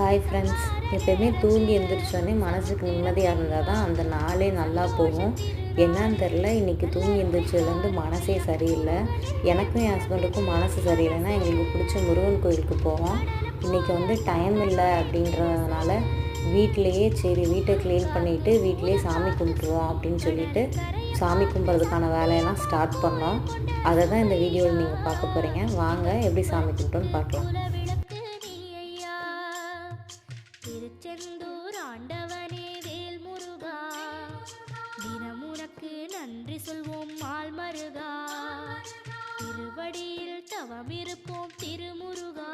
Hi friends. எப்போயுமே தூங்கி எழுந்திரிச்சோடனே மனசுக்கு நிம்மதியாக இருந்தால் தான் அந்த நாளே நல்லா போகும். என்னன்னு தெரில, இன்றைக்கி தூங்கி எழுந்திரிச்சதுலேருந்து மனசே சரியில்லை. எனக்கும் என் ஹஸ்பண்டுக்கும் மனசு சரியில்லைன்னா எங்களுக்கு பிடிச்ச முருகன் கோயிலுக்கு போவோம். இன்றைக்கி டைம் இல்லை அப்படின்றதுனால வீட்டிலையே சரி வீட்டை க்ளீன் பண்ணிவிட்டு வீட்டிலையே சாமி கும்பிட்ருவோம் அப்படின்னு சொல்லிட்டு சாமி கும்பிட்றதுக்கான வேலையெல்லாம் ஸ்டார்ட் பண்ணோம். அதை தான் இந்த வீடியோவில் நீங்கள் பார்க்க போகிறீங்க. வாங்க எப்படி சாமி கும்பிட்டோன்னு பார்க்கலாம். திருச்செந்தூர் ஆண்டவனே வேல் முருகா, தினமுனக்கு நன்றி சொல்வோம் மால் மருகா, திருவடியில் தவமிருப்போம் திருமுருகா,